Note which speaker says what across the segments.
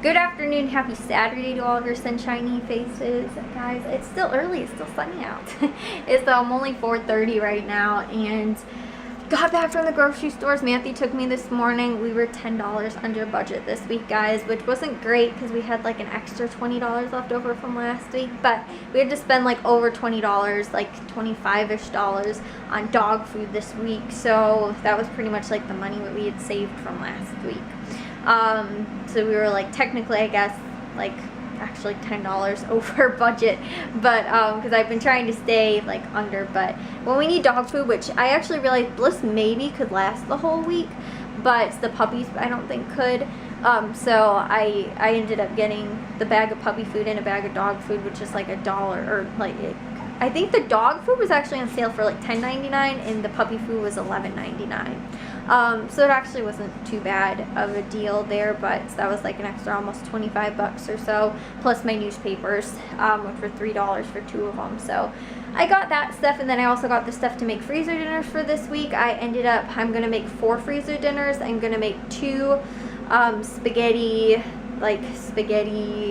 Speaker 1: Good afternoon, happy Saturday to all of your sunshiny faces. Guys, it's still early, it's still sunny out. It's only 4:30 right now, and got back from the grocery stores. Matthew took me this morning. We were $10 under budget this week, guys, which wasn't great because we had like an extra $20 left over from last week, but we had to spend like over $20, like $25-ish dollars on dog food this week, so that was pretty much like the money that we had saved from last week. So we were like technically, I guess, like actually $10 over budget, but because I've been trying to stay like under. But when we need dog food, which I actually realized Bliss maybe could last the whole week, but the puppies I don't think could. So I ended up getting the bag of puppy food and a bag of dog food, which is like $1, or like I think the dog food was actually on sale for like $10.99 and the puppy food was $11.99. So it actually wasn't too bad of a deal there, but that was like an extra almost 25 bucks or so, plus my newspapers, which were $3 for 2 of them. So I got that stuff, and then I also got the stuff to make freezer dinners for this week. I'm going to make 4 freezer dinners. I'm going to make 2 spaghetti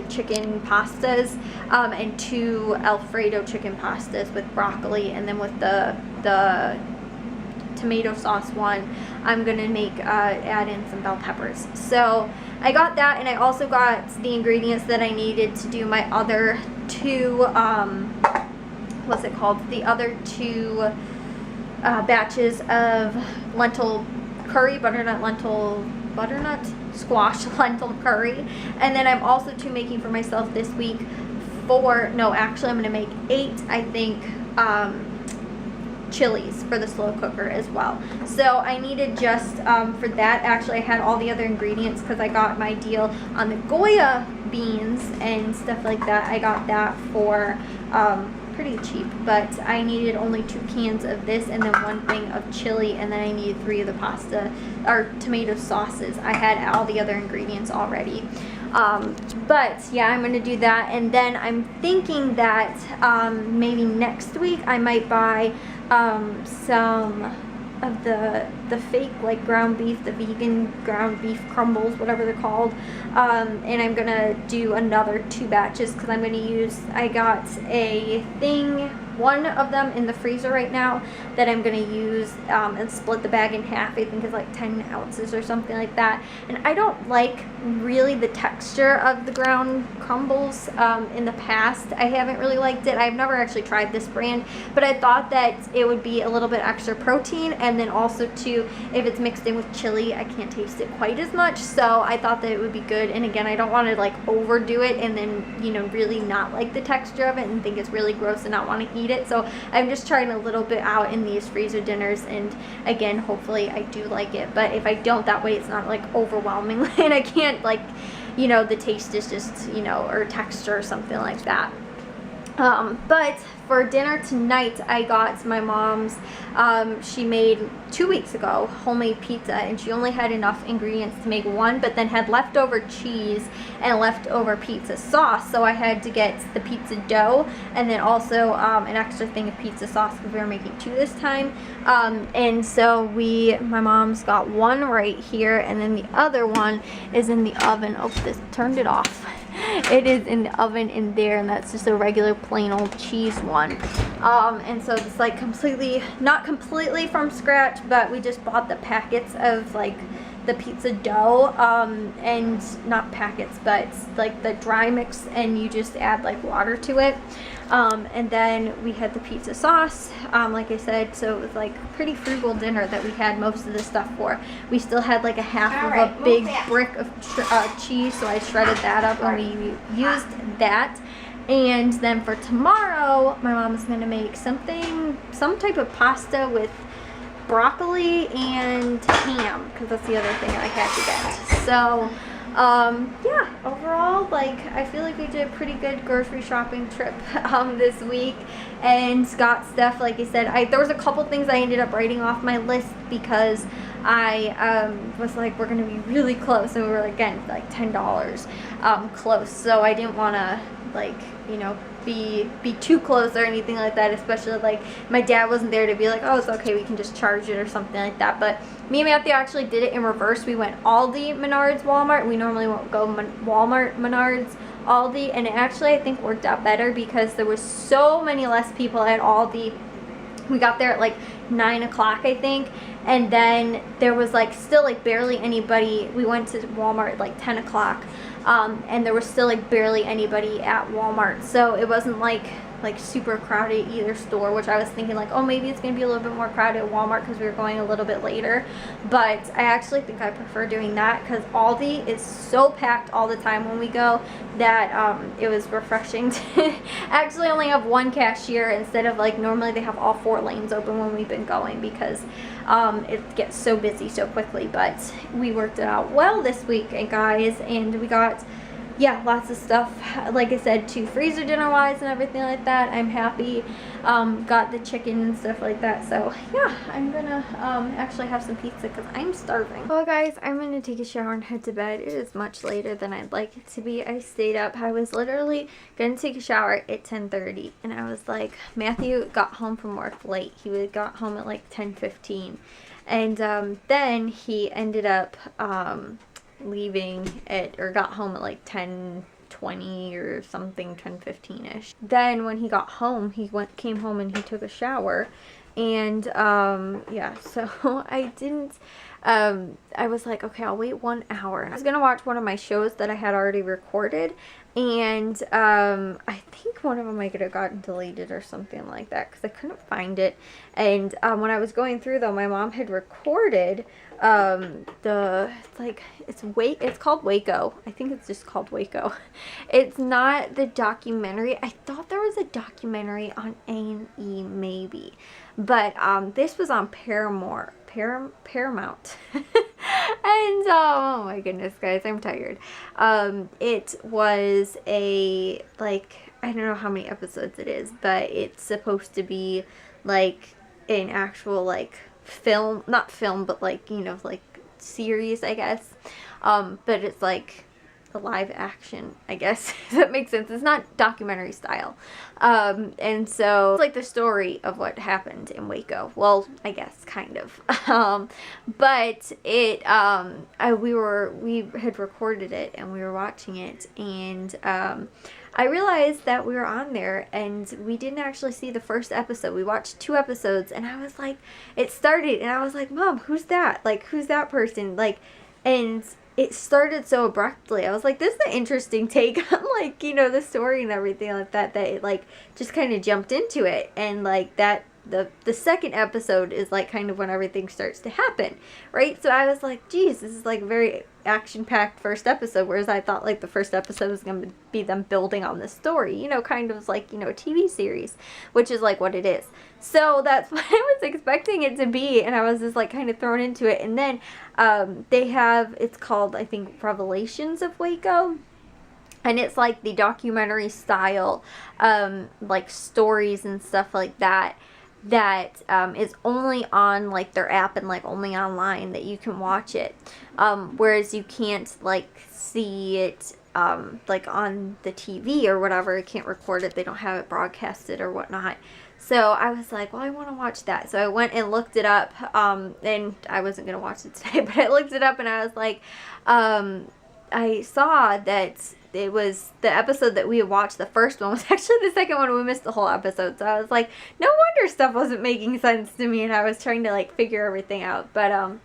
Speaker 1: chicken pastas, and 2 Alfredo chicken pastas with broccoli, and then with the tomato sauce one, I'm gonna make add in some bell peppers. So I got that, and I also got the ingredients that I needed to do my other 2 what's it called, the other 2 batches of lentil curry, butternut squash lentil curry. And then I'm also making for myself this week I'm gonna make 8, I think, chilies for the slow cooker as well. So I needed just for that, actually I had all the other ingredients because I got my deal on the Goya beans and stuff like that. I got that for pretty cheap, but I needed only 2 cans of this and then 1 thing of chili, and then I needed 3 of the pasta or tomato sauces. I had all the other ingredients already. But yeah, I'm gonna do that, and then I'm thinking that maybe next week I might buy some of the fake like ground beef, the vegan ground beef crumbles, whatever they're called, and I'm gonna do another 2 batches because I'm gonna use, I got one of them in the freezer right now that I'm gonna use and split the bag in half. I think it's like 10 ounces or something like that, and I don't like really the texture of the ground crumbles. In the past I haven't really liked it. I've never actually tried this brand, but I thought that it would be a little bit extra protein, and then also too, if it's mixed in with chili, I can't taste it quite as much, so I thought that it would be good. And again, I don't want to like overdo it and then, you know, really not like the texture of it and think it's really gross and not want to eat it. So I'm just trying a little bit out in these freezer dinners, and again, hopefully I do like it, but if I don't, that way it's not like overwhelming and I can't, like, you know, the taste is just, you know, or texture or something like that. But for dinner tonight, I got my mom's, she made 2 weeks ago homemade pizza, and she only had enough ingredients to make 1, but then had leftover cheese and leftover pizza sauce, so I had to get the pizza dough and then also an extra thing of pizza sauce because we were making 2 this time. And so my mom's got 1 right here, and then the other one is in the oven. Oh, this turned it off. It is in the oven in there, and that's just a regular plain old cheese one. And so it's like not completely from scratch, but we just bought the packets of like the pizza dough, and not packets, but like the dry mix, and you just add like water to it. And then we had the pizza sauce, like I said, so it was like a pretty frugal dinner that we had most of the stuff for. We still had like a half of a big brick of cheese, so I shredded that up and we used that. And then for tomorrow, my mom is going to make some type of pasta with broccoli and ham, because that's the other thing I had to get. So yeah, overall, like, I feel like we did a pretty good grocery shopping trip this week, and got stuff, like I said, there was a couple things I ended up writing off my list because I was like, we're gonna be really close, and we were again like $10 close, so I didn't want to, like, you know, be too close or anything like that, especially like my dad wasn't there to be like, oh, it's okay, we can just charge it or something like that. But me and Matthew actually did it in reverse. We went Aldi, Menards, Walmart. We normally won't go Walmart, Menards, Aldi, and it actually I think worked out better because there was so many less people at Aldi. We got there at like 9 o'clock, I think, and then there was like still like barely anybody. We went to Walmart at like 10 o'clock, and there was still like barely anybody at Walmart, so it wasn't like super crowded either store, which I was thinking like, oh, maybe it's gonna be a little bit more crowded at Walmart because we were going a little bit later. But I actually think I prefer doing that because Aldi is so packed all the time when we go that it was refreshing to actually only have one cashier instead of like normally they have all 4 lanes open when we've been going because it gets so busy so quickly. But we worked it out well this week, guys, and we got, yeah, lots of stuff, like I said, to freezer dinner wise and everything like that. I'm happy. Got the chicken and stuff like that. So yeah, I'm gonna actually have some pizza because I'm starving. Well, guys, I'm gonna take a shower and head to bed. It is much later than I'd like it to be. I stayed up. I was literally gonna take a shower at 10:30, and I was like, Matthew got home from work late. He got home at like 10:15, and then he ended up leaving at, or got home at like 10:20 or something, 10:15ish. Then when he got home, came home and he took a shower, and yeah, so I didn't I was like, okay, I'll wait 1 hour, and I was gonna watch one of my shows that I had already recorded, and I think one of them I could have gotten deleted or something like that because I couldn't find it. And when I was going through though, my mom had recorded it's called Waco. I think it's just called Waco. It's not the documentary. I thought there was a documentary on A&E maybe, but this was on Paramount. And oh my goodness, guys, I'm tired. It was a, like, I don't know how many episodes it is, but it's supposed to be like an actual like film, not film, but like, you know, like series, I guess. But it's like a live action, I guess, if that makes sense. It's not documentary style. And so it's like the story of what happened in Waco. Well, I guess kind of. But it we had recorded it and we were watching it, and I realized that we were on there and we didn't actually see the first episode. We watched 2 episodes, and I was like, it started and I was like, Mom, who's that? Like, who's that person? Like, and it started so abruptly. I was like, this is an interesting take on, like, you know, the story and everything like that, that it, like, just kind of jumped into it. And, like, that, the second episode is, like, kind of when everything starts to happen, right? So I was like, geez, this is, like, a very action-packed first episode, whereas I thought, like, the first episode was going to be them building on the story, you know, kind of like, you know, a TV series, which is, like, what it is. So that's what I was expecting it to be, and I was just, like, kind of thrown into it. And then they have, it's called, I think, Revelations of Waco. And it's like the documentary style, like, stories and stuff like that, that is only on, like, their app and, like, only online that you can watch it. Whereas you can't, like, see it, like, on the TV or whatever. You can't record it. They don't have it broadcasted or whatnot. So I was like, well, I want to watch that. So I went and looked it up, and I wasn't going to watch it today, but I looked it up and I was like, I saw that it was the episode that we had watched. The first one was actually the second one. We missed the whole episode. So I was like, no wonder stuff wasn't making sense to me, and I was trying to, like, figure everything out. But,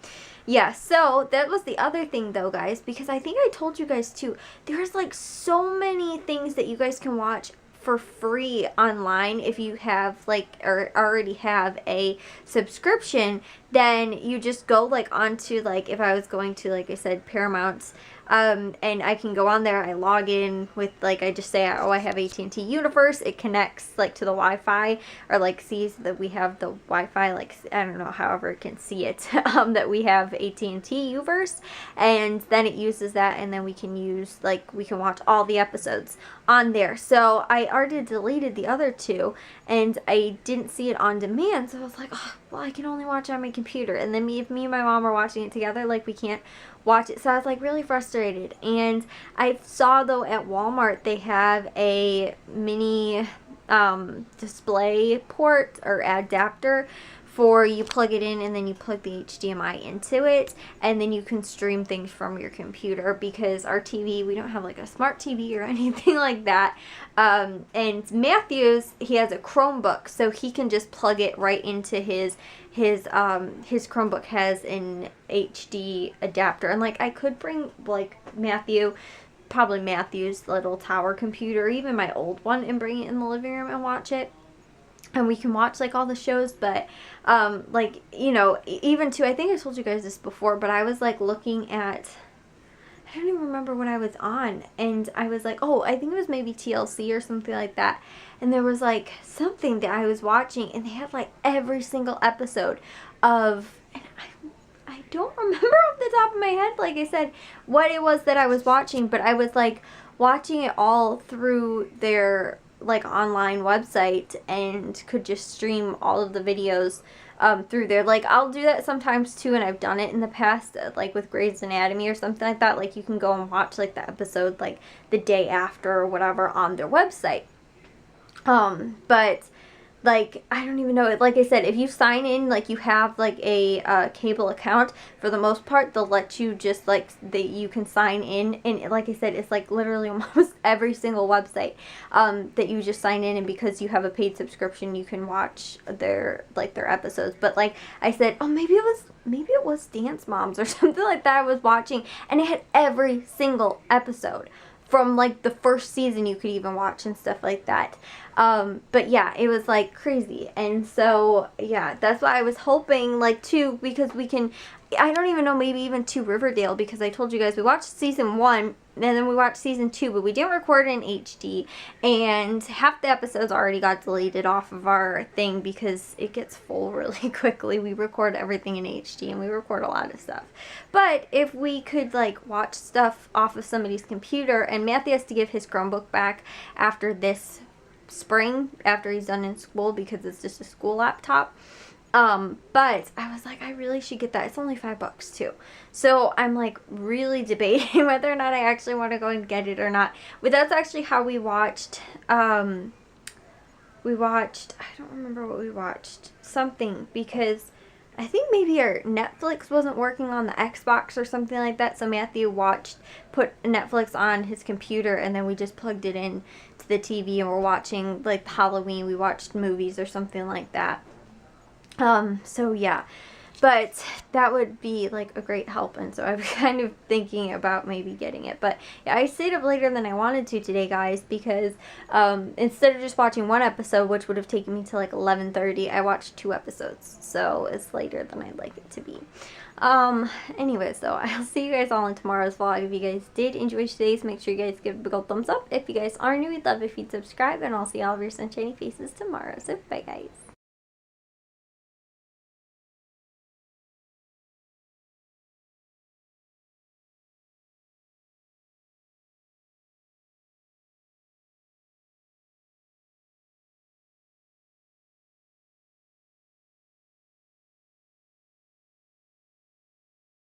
Speaker 1: yeah, so that was the other thing though, guys, because I think I told you guys too, there's, like, so many things that you guys can watch for free online if you have, like, or already have a subscription. Then you just go, like, onto, like, if I was going to, like I said, Paramount's, and I can go on there. I log in with, like, I just say, oh, I have AT&T Universe. It connects, like, to the Wi-Fi, or, like, sees that we have the Wi-Fi, like, I don't know, however it can see it, that we have AT&T Universe, and then it uses that, and then we can use, like, we can watch all the episodes on there. So I already deleted the other 2, and I didn't see it on demand, so I was like, oh, well, I can only watch it on my computer. And then if me and my mom are watching it together, like, we can't watch it. So I was like really frustrated. And I saw, though, at Walmart they have a mini display port or adapter for, you plug it in and then you plug the HDMI into it, and then you can stream things from your computer, because our TV, we don't have like a smart TV or anything like that. And Matthew's, he has a Chromebook, so he can just plug it right into his Chromebook has an HD adapter. And like, I could bring like probably Matthew's little tower computer, even my old one, and bring it in the living room and watch it. And we can watch like all the shows, but like, you know, even too, I think I told you guys this before, but I was like looking at, I don't even remember what I was on, and I was like, oh, I think it was maybe TLC or something like that, and there was like something that I was watching, and they had like every single episode of, and I don't remember off the top of my head, like I said, what it was that I was watching, but I was like watching it all through their like online website, and could just stream all of the videos through there. Like, I'll do that sometimes too, and I've done it in the past, like with Grey's Anatomy or something like that. Like, you can go and watch like the episode like the day after or whatever on their website. But like, I don't even know, like I said, if you sign in, like you have like a cable account, for the most part they'll let you just like, you can sign in, and like I said, it's like literally almost every single website that you just sign in, and because you have a paid subscription, you can watch their episodes. But like I said, oh, maybe it was Dance Moms or something like that I was watching, and it had every single episode from like the first season you could even watch and stuff like that. But yeah, it was like crazy. And so yeah, that's why I was hoping like too, because we can, I don't even know, maybe even to Riverdale, because I told you guys we watched season 1 and then we watched season 2, but we didn't record it in HD, and half the episodes already got deleted off of our thing because it gets full really quickly. We record everything in HD, and we record a lot of stuff. But if we could like watch stuff off of somebody's computer, and Matthew has to give his Chromebook back after this spring, after he's done in school, because it's just a school laptop. But I was like, I really should get that. It's only $5 too. So I'm like really debating whether or not I actually want to go and get it or not. But that's actually how we watched, I don't remember what we watched. Something, because I think maybe our Netflix wasn't working on the Xbox or something like that. So Matthew put Netflix on his computer, and then we just plugged it in to the TV, and we're watching like Halloween. We watched movies or something like that. So yeah, but that would be like a great help, and so I was kind of thinking about maybe getting it. But yeah, I stayed up later than I wanted to today, guys, because instead of just watching one episode, which would have taken me to like 11:30, I watched 2 episodes, so it's later than I'd like it to be. Anyways, though, I'll see you guys all in tomorrow's vlog. If you guys did enjoy today's, make sure you guys give a big old thumbs up. If you guys are new, we'd love if you'd subscribe, and I'll see all of your sunshiny faces tomorrow. So bye, guys.